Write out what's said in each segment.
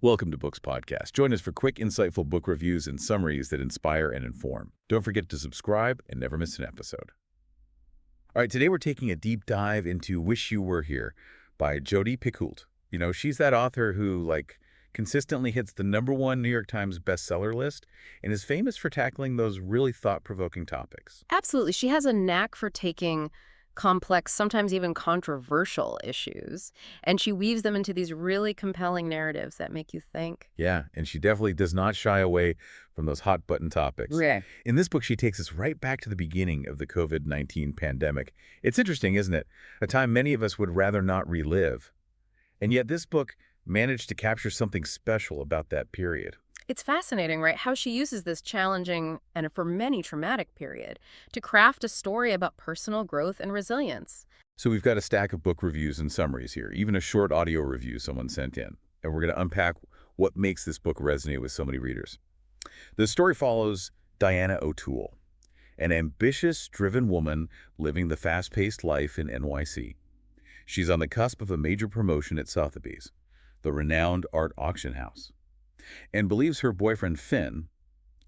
Welcome to Books Podcast. Join us for quick, insightful book reviews and summaries that inspire and inform. Don't forget to subscribe and never miss an episode. All right, today we're taking a deep dive into Wish You Were Here by Jodi Picoult. You know, she's that author who, consistently hits the #1 New York Times bestseller list and is famous for tackling those really thought-provoking topics. Absolutely. She has a knack for taking complex, sometimes even controversial issues, and she weaves them into these really compelling narratives that make you think. Yeah, and she definitely does not shy away from those hot-button topics. Yeah. In this book, she takes us right back to the beginning of the COVID-19 pandemic. It's interesting, isn't it? A time many of us would rather not relive. And yet this book managed to capture something special about that period. It's fascinating, right, how she uses this challenging and for many traumatic period to craft a story about personal growth and resilience. So we've got a stack of book reviews and summaries here, even a short audio review someone sent in. And we're going to unpack what makes this book resonate with so many readers. The story follows Diana O'Toole, an ambitious, driven woman living the fast-paced life in NYC. She's on the cusp of a major promotion at Sotheby's, the renowned art auction house, and believes her boyfriend Finn,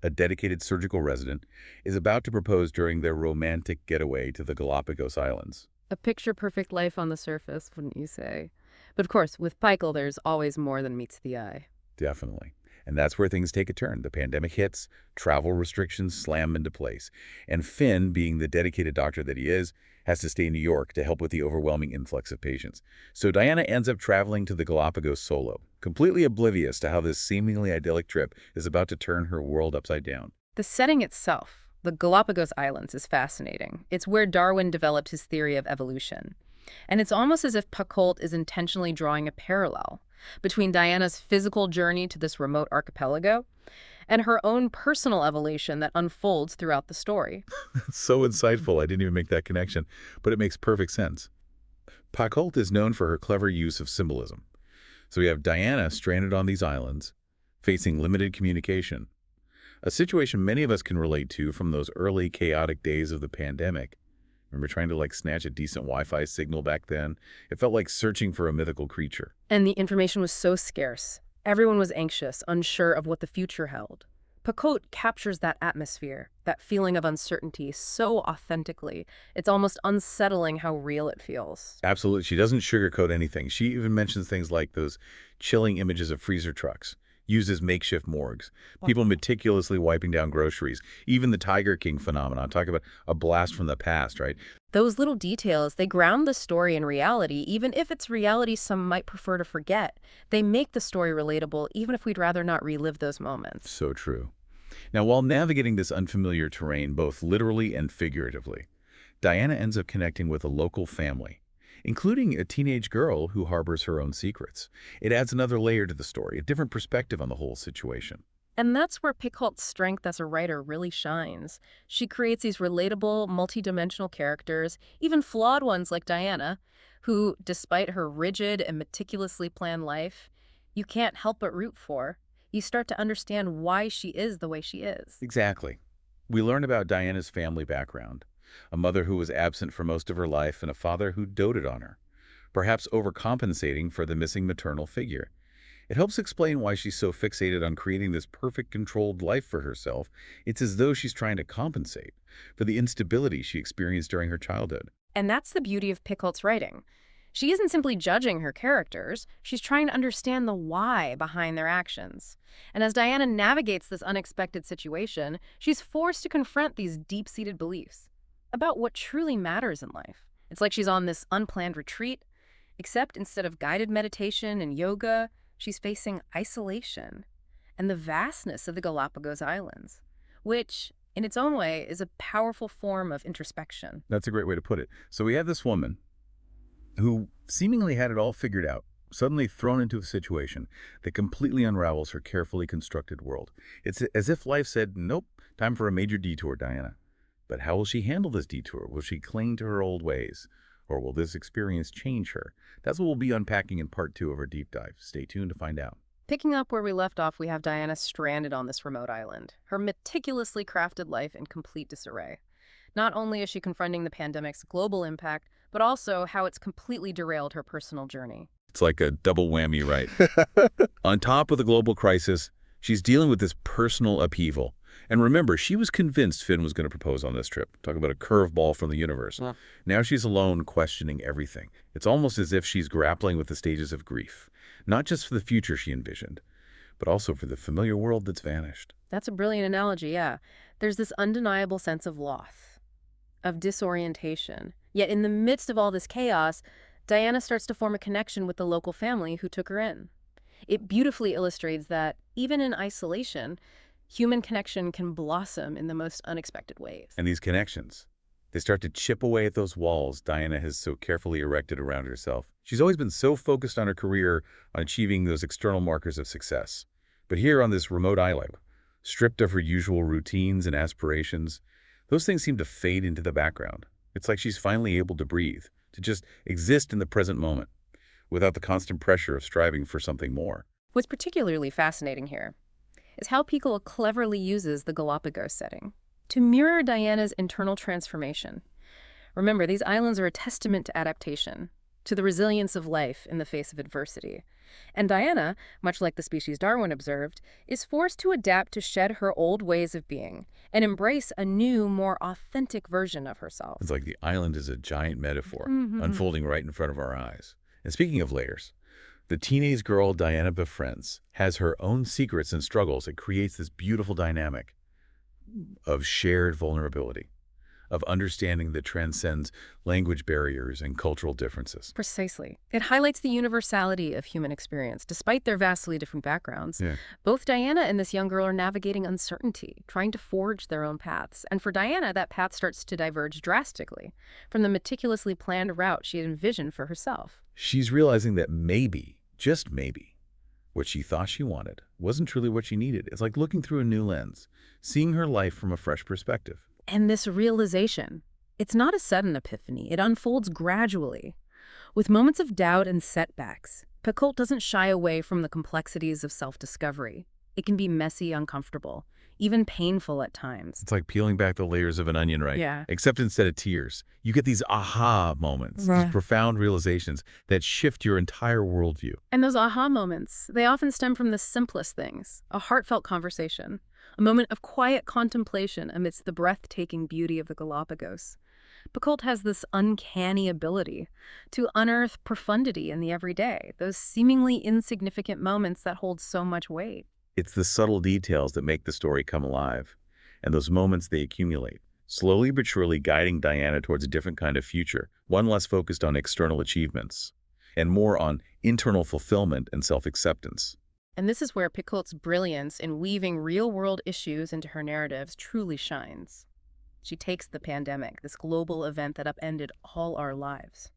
a dedicated surgical resident, is about to propose during their romantic getaway to the Galápagos Islands. A picture-perfect life on the surface, wouldn't you say? But of course, with Picoult, there's always more than meets the eye. Definitely. And that's where things take a turn. The pandemic hits, travel restrictions slam into place, and Finn, being the dedicated doctor that he is, has to stay in New York to help with the overwhelming influx of patients. So Diana ends up traveling to the Galapagos solo, completely oblivious to how this seemingly idyllic trip is about to turn her world upside down. The setting itself, the Galápagos Islands, is fascinating. It's where Darwin developed his theory of evolution. And it's almost as if Picoult is intentionally drawing a parallel between Diana's physical journey to this remote archipelago and her own personal evolution that unfolds throughout the story. So insightful. I didn't even make that connection, but it makes perfect sense. Picoult is known for her clever use of symbolism. So we have Diana stranded on these islands, facing limited communication, a situation many of us can relate to from those early chaotic days of the pandemic. Remember trying to snatch a decent Wi-Fi signal back then? It felt like searching for a mythical creature. And the information was so scarce. Everyone was anxious, unsure of what the future held. Picoult captures that atmosphere, that feeling of uncertainty so authentically. It's almost unsettling how real it feels. Absolutely. She doesn't sugarcoat anything. She even mentions things like those chilling images of freezer trucks used as makeshift morgues, people meticulously wiping down groceries, even the Tiger King phenomenon. Talk about a blast from the past, right? Those little details, they ground the story in reality, even if it's reality some might prefer to forget. They make the story relatable, even if we'd rather not relive those moments. So true. Now, while navigating this unfamiliar terrain, both literally and figuratively, Diana ends up connecting with a local family, including a teenage girl who harbors her own secrets. It adds another layer to the story, a different perspective on the whole situation. And that's where Picoult's strength as a writer really shines. She creates these relatable, multidimensional characters, even flawed ones like Diana, who, despite her rigid and meticulously planned life, you can't help but root for. You start to understand why she is the way she is. Exactly. We learn about Diana's family background, a mother who was absent for most of her life and a father who doted on her, perhaps overcompensating for the missing maternal figure. It helps explain why she's so fixated on creating this perfect controlled life for herself. It's as though she's trying to compensate for the instability she experienced during her childhood. And that's the beauty of Picoult's writing. She isn't simply judging her characters, she's trying to understand the why behind their actions. And as Diana navigates this unexpected situation, she's forced to confront these deep-seated beliefs about what truly matters in life. It's like she's on this unplanned retreat, except instead of guided meditation and yoga, she's facing isolation and the vastness of the Galápagos Islands, which, in its own way, is a powerful form of introspection. That's a great way to put it. So we have this woman who seemingly had it all figured out, suddenly thrown into a situation that completely unravels her carefully constructed world. It's as if life said, nope, time for a major detour, Diana. But how will she handle this detour? Will she cling to her old ways? Or will this experience change her? That's what we'll be unpacking in part 2 of our deep dive. Stay tuned to find out. Picking up where we left off, we have Diana stranded on this remote island, her meticulously crafted life in complete disarray. Not only is she confronting the pandemic's global impact, but also how it's completely derailed her personal journey. It's like a double whammy, right? On top of the global crisis, she's dealing with this personal upheaval. And remember, she was convinced Finn was going to propose on this trip. Talk about a curveball from the universe. Yeah. Now she's alone, questioning everything. It's almost as if she's grappling with the stages of grief, not just for the future she envisioned, but also for the familiar world that's vanished. That's a brilliant analogy, yeah. There's this undeniable sense of loss, of disorientation. Yet in the midst of all this chaos, Diana starts to form a connection with the local family who took her in. It beautifully illustrates that, even in isolation, human connection can blossom in the most unexpected ways. And these connections, they start to chip away at those walls Diana has so carefully erected around herself. She's always been so focused on her career, on achieving those external markers of success. But here on this remote island, stripped of her usual routines and aspirations, those things seem to fade into the background. It's like she's finally able to breathe, to just exist in the present moment, without the constant pressure of striving for something more. What's particularly fascinating here is how Picoult cleverly uses the Galápagos setting to mirror Diana's internal transformation. Remember, these islands are a testament to adaptation, to the resilience of life in the face of adversity. And Diana, much like the species Darwin observed, is forced to adapt to shed her old ways of being and embrace a new, more authentic version of herself. It's like the island is a giant metaphor, unfolding right in front of our eyes. And speaking of layers, the teenage girl Diana befriends has her own secrets and struggles. It creates this beautiful dynamic of shared vulnerability, of understanding that transcends language barriers and cultural differences. Precisely. It highlights the universality of human experience. Despite their vastly different backgrounds, Yeah. both Diana and this young girl are navigating uncertainty, trying to forge their own paths. And for Diana, that path starts to diverge drastically from the meticulously planned route she had envisioned for herself. She's realizing that maybe, just maybe, what she thought she wanted wasn't truly what she needed. It's like looking through a new lens, seeing her life from a fresh perspective. And this realization, it's not a sudden epiphany. It unfolds gradually. With moments of doubt and setbacks, Picoult doesn't shy away from the complexities of self-discovery. It can be messy, uncomfortable, even painful at times. It's like peeling back the layers of an onion, right? Yeah. Except instead of tears, you get these aha moments, Right. these profound realizations that shift your entire worldview. And those aha moments, they often stem from the simplest things, a heartfelt conversation, a moment of quiet contemplation amidst the breathtaking beauty of the Galápagos. Picoult has this uncanny ability to unearth profundity in the everyday, those seemingly insignificant moments that hold so much weight. It's the subtle details that make the story come alive, and those moments they accumulate, slowly but surely guiding Diana towards a different kind of future, one less focused on external achievements, and more on internal fulfillment and self-acceptance. And this is where Picoult's brilliance in weaving real-world issues into her narratives truly shines. She takes the pandemic, this global event that upended all our lives,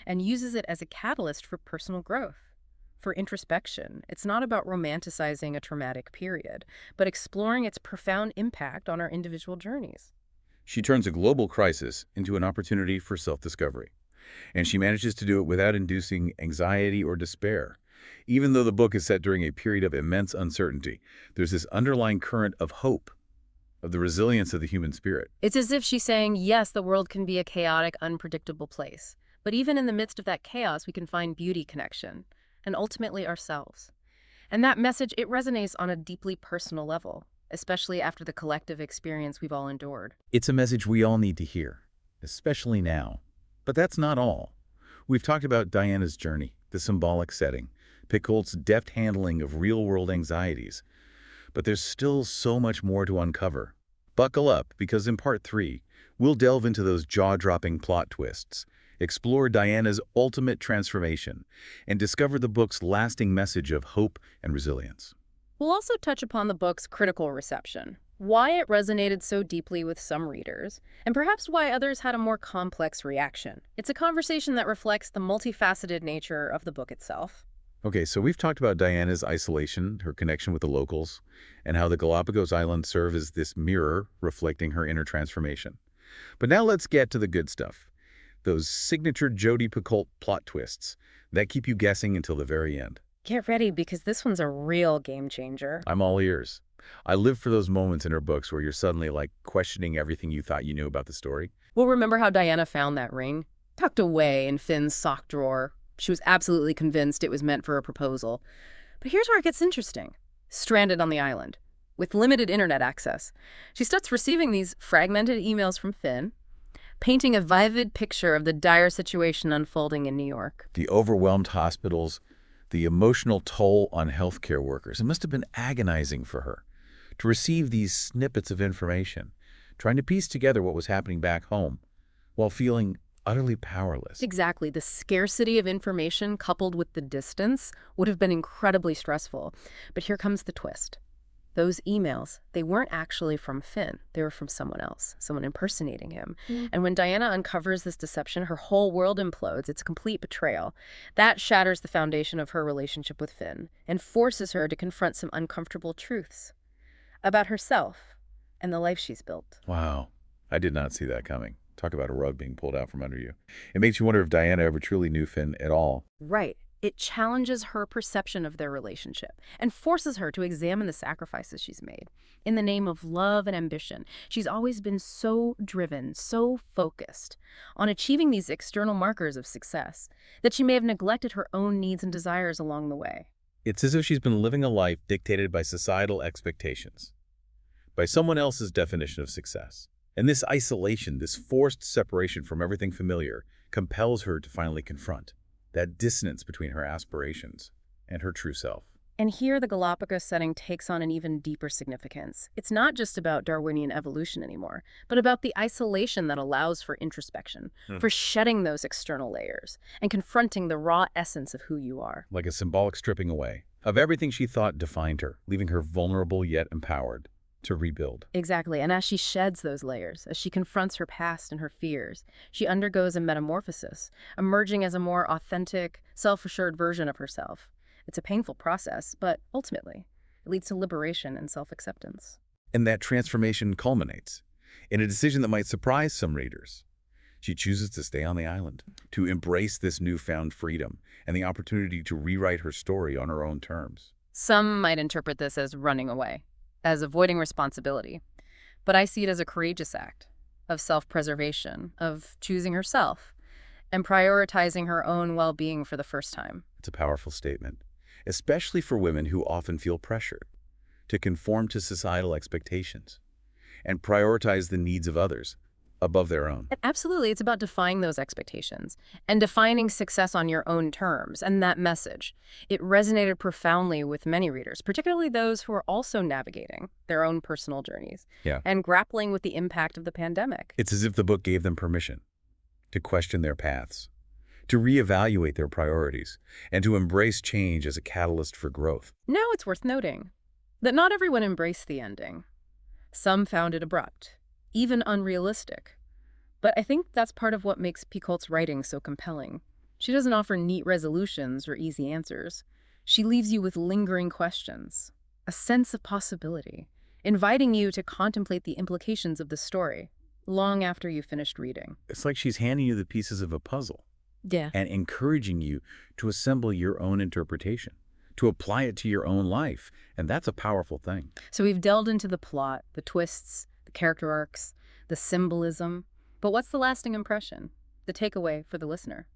and uses it as a catalyst for personal growth, for introspection. It's not about romanticizing a traumatic period, but exploring its profound impact on our individual journeys. She turns a global crisis into an opportunity for self-discovery, and she manages to do it without inducing anxiety or despair. Even though the book is set during a period of immense uncertainty, there's this underlying current of hope, of the resilience of the human spirit. It's as if she's saying, yes, the world can be a chaotic, unpredictable place, but even in the midst of that chaos, we can find beauty, connection, and ultimately ourselves. And that message, it resonates on a deeply personal level, especially after the collective experience we've all endured. It's a message we all need to hear, especially now. But that's not all. We've talked about Diana's journey, the symbolic setting, Picoult's deft handling of real-world anxieties. But there's still so much more to uncover. Buckle up, because in Part 3, we'll delve into those jaw-dropping plot twists, explore Diana's ultimate transformation, and discover the book's lasting message of hope and resilience. We'll also touch upon the book's critical reception, why it resonated so deeply with some readers, and perhaps why others had a more complex reaction. It's a conversation that reflects the multifaceted nature of the book itself. Okay, so we've talked about Diana's isolation, her connection with the locals, and how the Galápagos Islands serve as this mirror reflecting her inner transformation. But now let's get to the good stuff. Those signature Jodi Picoult plot twists that keep you guessing until the very end. Get ready, because this one's a real game changer. I'm all ears. I live for those moments in her books where you're suddenly like questioning everything you thought you knew about the story. Well, remember how Diana found that ring? Tucked away in Finn's sock drawer. She was absolutely convinced it was meant for a proposal. But here's where it gets interesting. Stranded on the island, with limited internet access, she starts receiving these fragmented emails from Finn, painting a vivid picture of the dire situation unfolding in New York. The overwhelmed hospitals, the emotional toll on healthcare workers. It must have been agonizing for her to receive these snippets of information, trying to piece together what was happening back home while feeling utterly powerless. Exactly. The scarcity of information coupled with the distance would have been incredibly stressful. But here comes the twist. Those emails, they weren't actually from Finn. They were from someone else, someone impersonating him. And when Diana uncovers this deception, her whole world implodes. It's a complete betrayal. That shatters the foundation of her relationship with Finn and forces her to confront some uncomfortable truths about herself and the life she's built. Wow. I did not see that coming. Talk about a rug being pulled out from under you. It makes you wonder if Diana ever truly knew Finn at all. Right. It challenges her perception of their relationship and forces her to examine the sacrifices she's made. In the name of love and ambition, she's always been so driven, so focused on achieving these external markers of success that she may have neglected her own needs and desires along the way. It's as if she's been living a life dictated by societal expectations, by someone else's definition of success. And this isolation, this forced separation from everything familiar, compels her to finally confront that dissonance between her aspirations and her true self. And here the Galapagos setting takes on an even deeper significance. It's not just about Darwinian evolution anymore, but about the isolation that allows for introspection, for shedding those external layers and confronting the raw essence of who you are. Like a symbolic stripping away of everything she thought defined her, leaving her vulnerable yet empowered to rebuild. Exactly. And as she sheds those layers, as she confronts her past and her fears, she undergoes a metamorphosis, emerging as a more authentic, self-assured version of herself. It's a painful process, but ultimately, it leads to liberation and self-acceptance. And that transformation culminates in a decision that might surprise some readers. She chooses to stay on the island, to embrace this newfound freedom and the opportunity to rewrite her story on her own terms. Some might interpret this as running away, as avoiding responsibility. But I see it as a courageous act of self-preservation, of choosing herself, and prioritizing her own well-being for the first time. It's a powerful statement, especially for women who often feel pressured to conform to societal expectations and prioritize the needs of others above their own. Absolutely. It's about defying those expectations and defining success on your own terms. And that message, it resonated profoundly with many readers, particularly those who are also navigating their own personal journeys and grappling with the impact of the pandemic. It's as if the book gave them permission to question their paths, to reevaluate their priorities, and to embrace change as a catalyst for growth. Now it's worth noting that not everyone embraced the ending. Some found it abrupt, even unrealistic. But I think that's part of what makes Picoult's writing so compelling. She doesn't offer neat resolutions or easy answers. She leaves you with lingering questions, a sense of possibility, inviting you to contemplate the implications of the story long after you've finished reading. It's like she's handing you the pieces of a puzzle Yeah. and encouraging you to assemble your own interpretation, to apply it to your own life. And that's a powerful thing. So we've delved into the plot, the twists, the character arcs, the symbolism. But what's the lasting impression, the takeaway for the listener?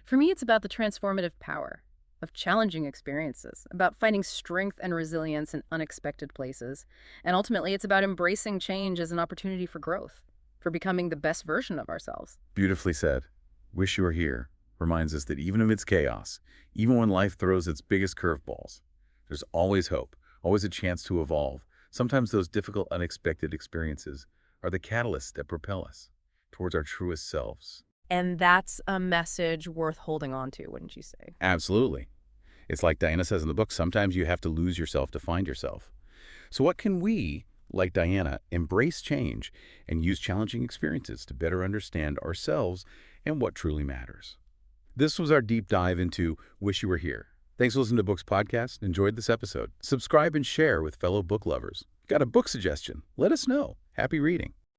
For me, it's about the transformative power of challenging experiences, about finding strength and resilience in unexpected places. And ultimately, it's about embracing change as an opportunity for growth, for becoming the best version of ourselves. Beautifully said. Wish You Were Here reminds us that even amidst chaos, even when life throws its biggest curveballs, there's always hope, always a chance to evolve. Sometimes those difficult, unexpected experiences are the catalysts that propel us towards our truest selves. And that's a message worth holding on to, wouldn't you say? Absolutely. It's like Diana says in the book, sometimes you have to lose yourself to find yourself. So what can we, like Diana, embrace change and use challenging experiences to better understand ourselves and what truly matters? This was our deep dive into Wish You Were Here. Thanks for listening to Books Podcast. Enjoyed this episode. Subscribe and share with fellow book lovers. Got a book suggestion? Let us know. Happy reading.